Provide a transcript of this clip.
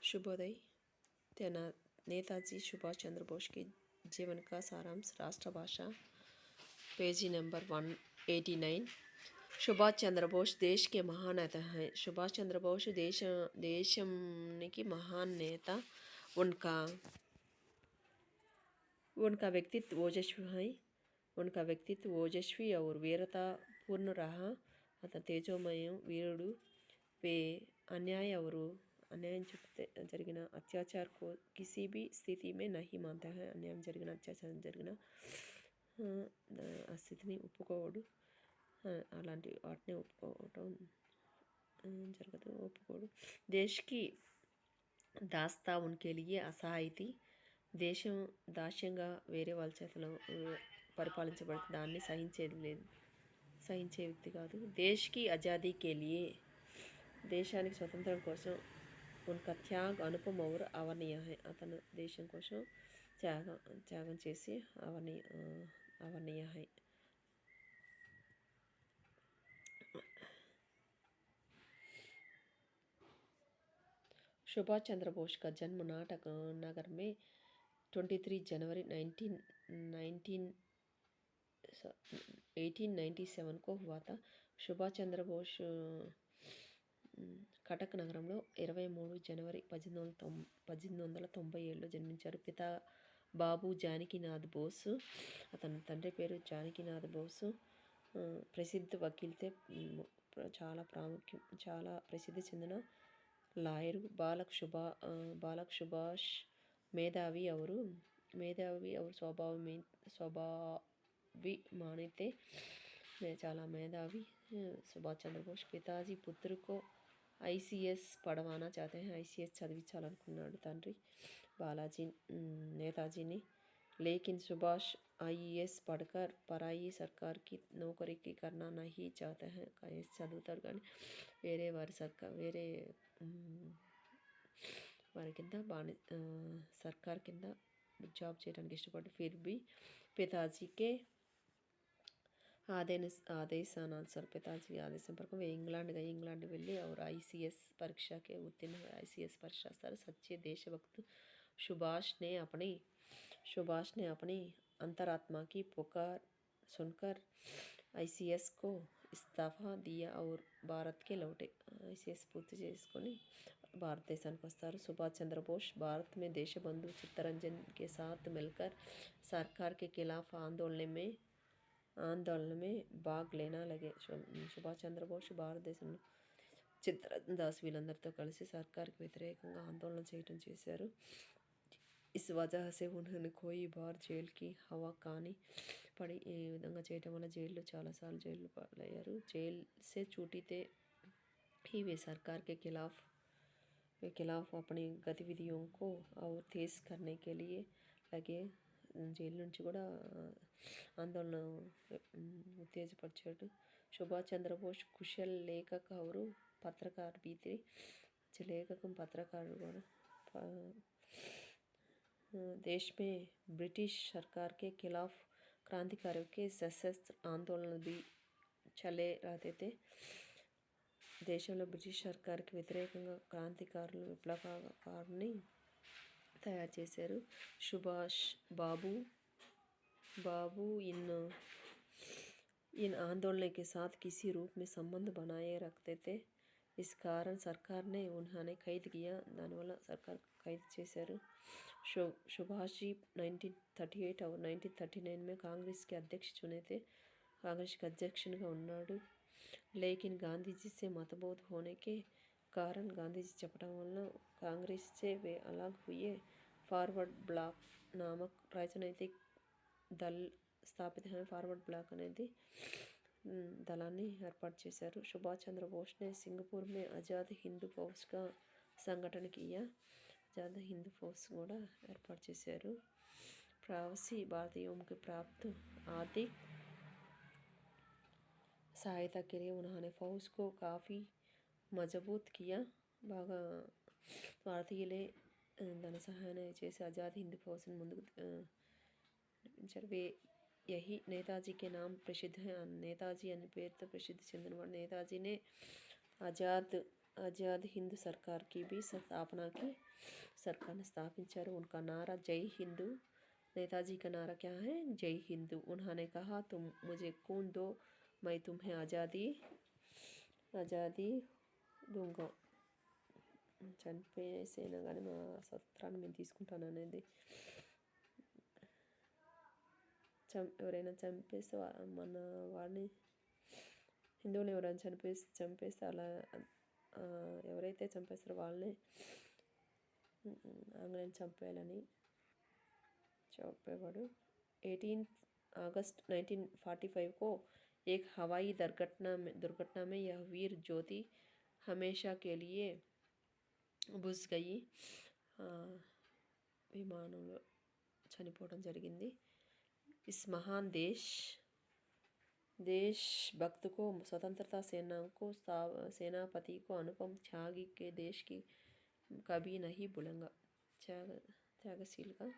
शुभोदय। तेना नेताजी सुभाष चंद्र बोस के जीवन का सारांश राष्ट्रभाषा पेजी नंबर 189। सुभाष चंद्र बोस देश के महान नेता हैं। सुभाष चंद्र बोस देशम की महान नेता। उनका व्यक्तित्व ओजस्वी है। उनका व्यक्तित्व ओजस्वी और वीरता पूर्ण रहा। अतः तेजोमय वीरुడు। वे अन्याय జరిగిన अत्याचार को किसी भी स्थिति में नहीं मानता है। अन्याय జరిగిన अत्याचार జరిగిన ఆ స్థితిని ఒప్పుకోడు। అలాంటి వాటిని ఒప్పుకోవడం జరగదు, ఒప్పుకోడు। देश की दास्ता उनके लिए असहाय थी। దేశం దాస్యంగా వేరే వాళ్ళ చేతిలో పరిపాలించబడితే దాన్ని సహించే వ్యక్తి కాదు। దేశ్కి ఆజాదీ కే లియే దేశానికి స్వతంత్రం కోసం ఉన్కా త్యాగ్ అనుపమ్ ఔర్ అవర్ణీయ హై। అతను దేశం కోసం త్యాగం చేసి అవర్ణీయ హై। सुभाष चंद्र बोस का जन्म नगर में 23 जनवरी 1897 को हुआ था। सुभाष चंद्र बोस కటక్ నగరంలో 23 జనవరి 1897లో జన్మించారు। పిత బాబు జానకీనాథ్ బోస్, అతని తండ్రి పేరు జానకీనాథ్ బోస్ ప్రసిద్ధ వకీల్తే చాలా ప్రసిద్ధి చెందిన లాయరు। बालक सुभाष मेधावी और स्वाभिमानी थे। చాలా మేధావి। सुभाष चंद्र बोस पिताजी पुत्र को ICS पढ़वाना चाहते हैं। ICS చదివించాలనుకున్నాడు తండ్రి नेताजी ने। लेकिन सुभाष IAS पढ़कर पराई सरकार की नौकरी की करना नहीं चाहते हैं। IAS చదువుతారు కానీ వేరే వారి కింద सरकार కింద జాబ్ చేయడానికి ఇష్టపడి फिर भी पिताजी के आदेशानुसार पिताजी के आदेशం प्रकार वे इंग्लैंड गए। इंग्लैंड వెళ్ళి और ICS परीक्षा के उत्तीर्ण हुए। ICS परीक्षा सर सच्चे देशभक्त सुभाष ने अपनी अंतरात्मा की पुकार सुनकर ICS को इस्तीफा दिया और भारत के लौटे। ICS పూర్తి చేసుకొని భారతదేశానికి వస్తారు। सुभाष चंद्र बोस भारत में देशबंधु चित्तरंजन के साथ मिलकर सरकार के खिलाफ आंदोलन में भाग लेना लगे। सुभाष चंद्र बोस భారతదేశంలో చిత్తరంజన్ దాస్ వీళ్ళందరితో కలిసి సర్కార్కి వ్యతిరేకంగా ఆందోళన చేశారు। इस वजह से उन्होंने कोई बार जेल की हवा खानी पड़ी। ఈ విధంగా చేయటం వల్ల చాలాసార్లు జైలు పాలయ్యారు। जेल से छूटी थे ही वे सरकार के खिलाफ अपनी गतिविधियों को और तेज करने के लिए लगे। జైలు నుంచి కూడా ఆందోళన ఉత్తేజపరిచాడు। सुभाष चंद्र बोस कुशल लेखक और पत्रकार भी थे। लेखक पत्रकार కూడా देश में ब्रिटिश सरकार के खिलाफ क्रांतिकारियों के सशस्त्र आंदोलन भी चले रहते थे। దేశంలో బ్రిటిష్ సర్కార్కి వ్యతిరేకంగా క్రాంతికారులు విప్లవకారుని తయారు చేశారు। సుభాష్ बाबू इन आंदोलन के साथ किसी रूप में संबंध बनाए रखते थे। इस कारण सरकार ने उन्हें कैद किया। దానివల్ల సర్కార్ ఖైదు చేశారు। सुभाष जी 1938 और 1939 में कांग्रेस के अध्यक्ष चुने थे। कांग्रेस के अध्यक्षునిగా ఉన్నాడు। लेकिन गांधी जी से मतभेद होने के कारण गांधीजी చెప్పడం వలన कांग्रेस से वे अलग हुए। फॉरवर्ड ब्लॉक नामक राजनैतिक दल स्थापित है। फॉरवर्ड ब्लॉक అనేది దళాన్ని ఏర్పాటు చేశారు। सुभाष चंद्र बोस ने सिंगापुर में आज़ाद हिंद फौज का संगठन किया। आज़ाद हिंद फौज కూడా ఏర్పాటు చేశారు। प्रवासी भारतीयों की प्राप्त आर्थिक सहायता के लिए उन्होंने फौज को काफ़ी मजबूत किया। బాగా భారతీయులే ధన సహాయం చేసి आज़ाद हिंद फौज ముందుకు నడిపించారు। यही नेताजी के नाम प्रसिद्ध है। नेताजी అనే పేరుతో ప్రసిద్ధి చెందినవాడు। नेताजी ने आज़ाद ఆజాద్ హింద్ సర్కార్ की भी स्थापना की। सरकार ने स्थापिंచారు। उनका नारा जय हिंदू। नेताजी का नारा क्या है? जय हिंदू। उन्होंने कहा तुम मुझे खून दो मैं तुम्हें आज़ादी दूंगा। చనిపోయేసైనా కానీ మా స్వతంత్రాన్ని మేము తీసుకుంటాను అనేది ఎవరైనా చంపేస్తే మన వాడిని హిందువులు ఎవరైనా చంపేస్తే అలా ఎవరైతే చంపేస్తారో వాళ్ళని ఆంగ్లేయులు చంపేయాలని చెప్పేవాడు। 18 अगस्त 1945 को एक हवाई दुर्घटना में यह वीर ज्योति हमेशा के लिए बुझ गई। విమానంలో చనిపోవడం జరిగింది। इस महान देशभक्त को स्वतंत्रता सेनापति को अनुपम त्यागी के देश की कभी नहीं भूलूंगा। त्यागशील का